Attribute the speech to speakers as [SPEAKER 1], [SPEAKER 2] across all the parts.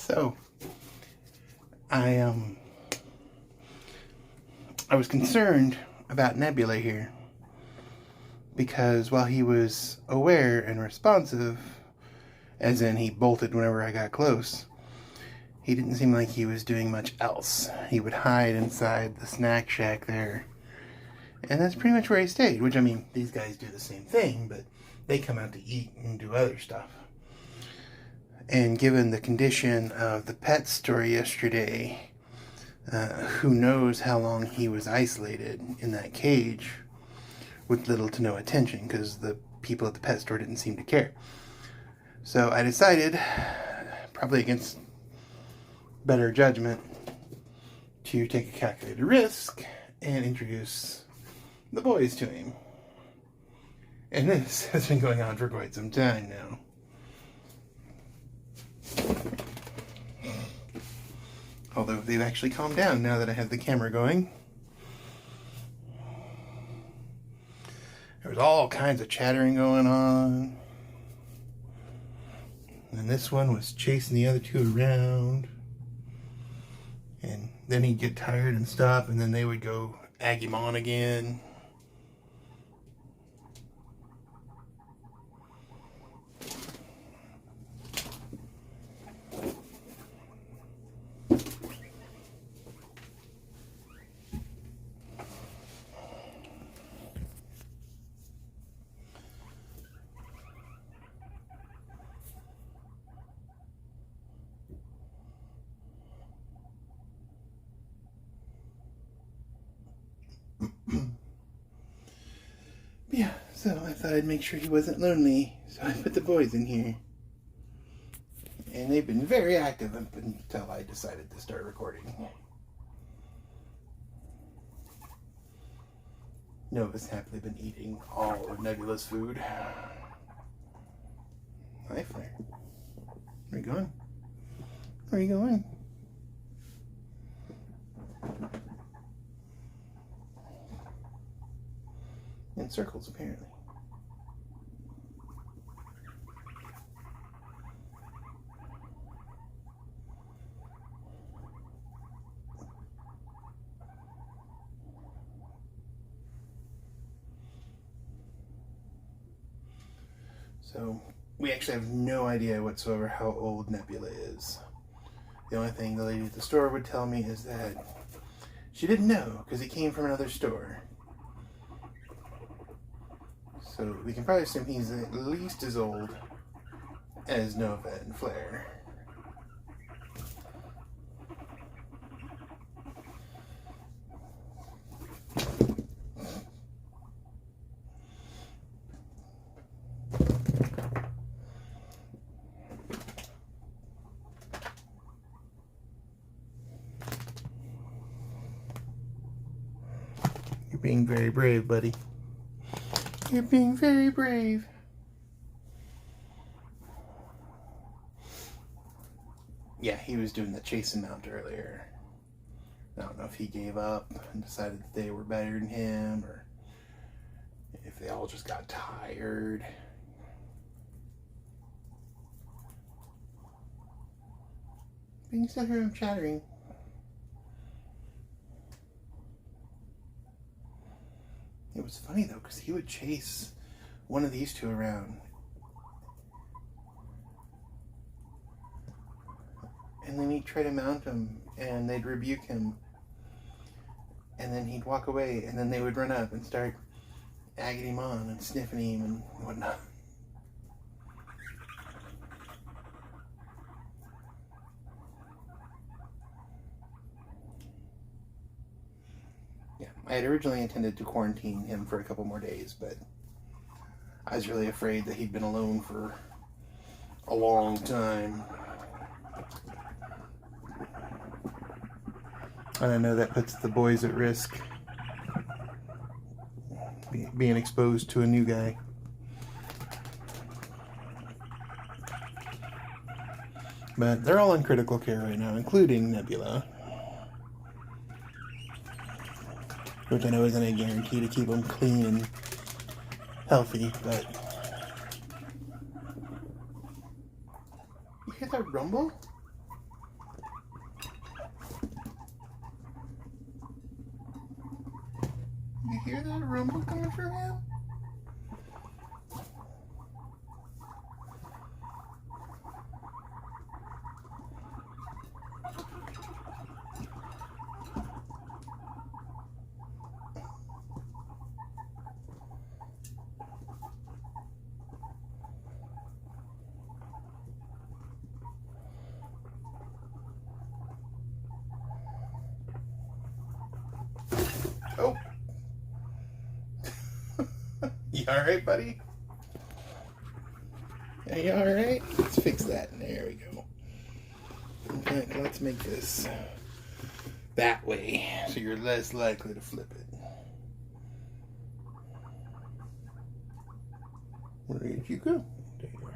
[SPEAKER 1] So, I was concerned about Nebula here because while he was aware and responsive, as in he bolted whenever I got close, he didn't seem like he was doing much else. He would hide inside the snack shack there, and that's pretty much where he stayed, which, I mean, these guys do the same thing, but they come out to eat and do other stuff. And given the condition of the pet store yesterday, who knows how long he was isolated in that cage with little to no attention, because the people at the pet store didn't seem to care. So I decided, probably against better judgment, to take a calculated risk and introduce the boys to him. And this has been going on for quite some time now. Although they've actually calmed down now that I have the camera going. There was all kinds of chattering going on. And this one was chasing the other two around. And then he'd get tired and stop, and then they would go egg him on again. Yeah, so I thought I'd make sure he wasn't lonely, so I put the boys in here. And they've been very active up until I decided to start recording. Nova's happily been eating all of Nebula's food. Hi, Flair. Where are you going? Where are you going? In circles, apparently. So, we actually have no idea whatsoever how old Nebula is. The only thing the lady at the store would tell me is that she didn't know because he came from another store. So we can probably assume he's at least as old as Nova and Flair. You're being very brave, buddy. You're being very brave. Yeah, he was doing the chase and mount earlier. I don't know if he gave up and decided that they were better than him, or if they all just got tired. But you still hear him chattering. It was funny though, because he would chase one of these two around. And then he'd try to mount them, and they'd rebuke him. And then he'd walk away, and then they would run up and start egging him on and sniffing him and whatnot. Yeah, I had originally intended to quarantine him for a couple more days, but I was really afraid that he'd been alone for a long time. And I know that puts the boys at risk, being exposed to a new guy. But they're all in critical care right now, including Nebula. Which I know isn't a guarantee to keep them clean and healthy, but... You hear that rumble? alright, buddy? Are you alright? Let's fix that. There we go. In fact, let's make this that way so you're less likely to flip it. Where did you go? There you are.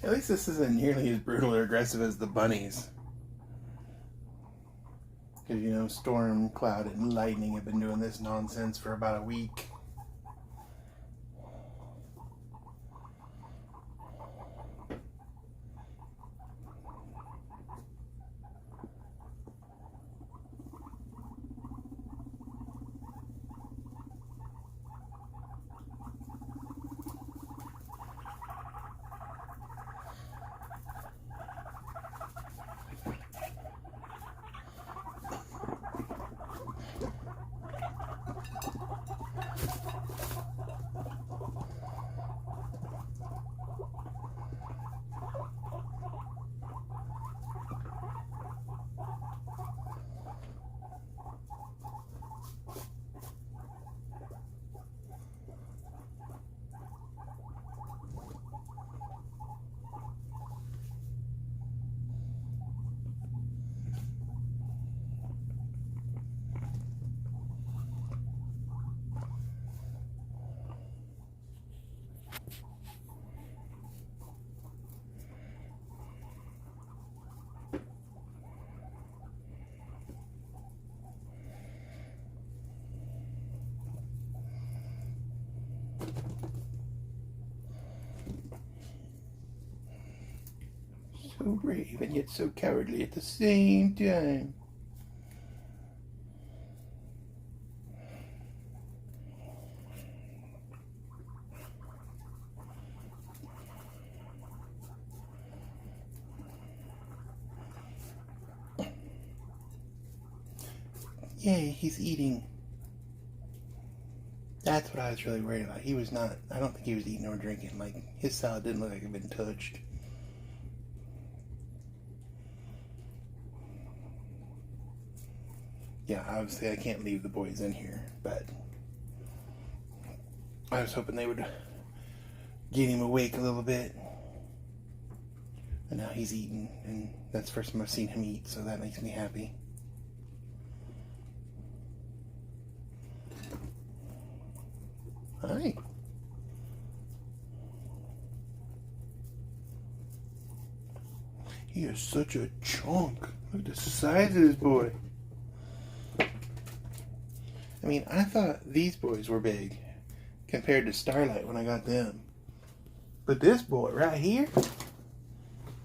[SPEAKER 1] At least this isn't nearly as brutal or aggressive as the bunnies. Because, you know, storm, cloud, and lightning have been doing this nonsense for about a week. So brave and yet so cowardly at the same time. Yay, he's eating. That's what I was really worried about. He was not, I don't think he was eating or drinking. Like, his salad didn't look like it had been touched. Yeah, obviously I can't leave the boys in here, but I was hoping they would get him awake a little bit. And now he's eating, and that's the first time I've seen him eat, so that makes me happy. Hi. He is such a chunk. Look at the size of this boy. I mean, I thought these boys were big compared to Starlight when I got them. But this boy right here,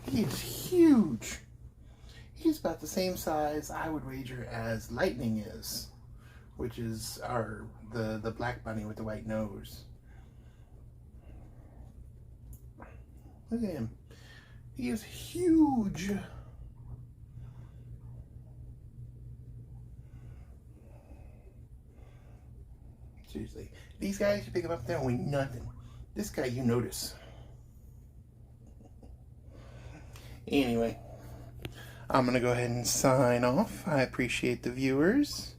[SPEAKER 1] he is huge. He's about the same size, I would wager, as Lightning is, which is the black bunny with the white nose. Look at him. He is huge. Seriously. These guys, you pick them up, they don't weigh nothing. This guy, you notice. Anyway, I'm going to go ahead and sign off. I appreciate the viewers.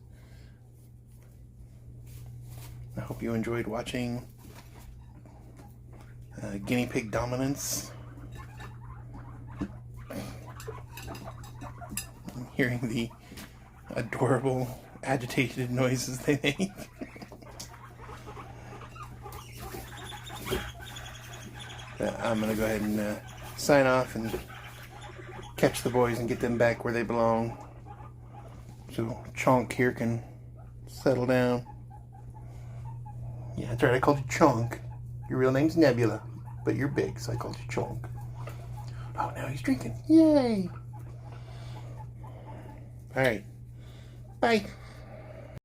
[SPEAKER 1] I hope you enjoyed watching guinea pig dominance. I'm hearing the adorable, agitated noises they make. I'm going to go ahead and sign off and catch the boys and get them back where they belong. So Chonk here can settle down. Yeah, that's right, I called you Chonk. Your real name's Nebula. But you're big, so I called you Chunk. Oh, now he's drinking. Yay! Alright. Bye.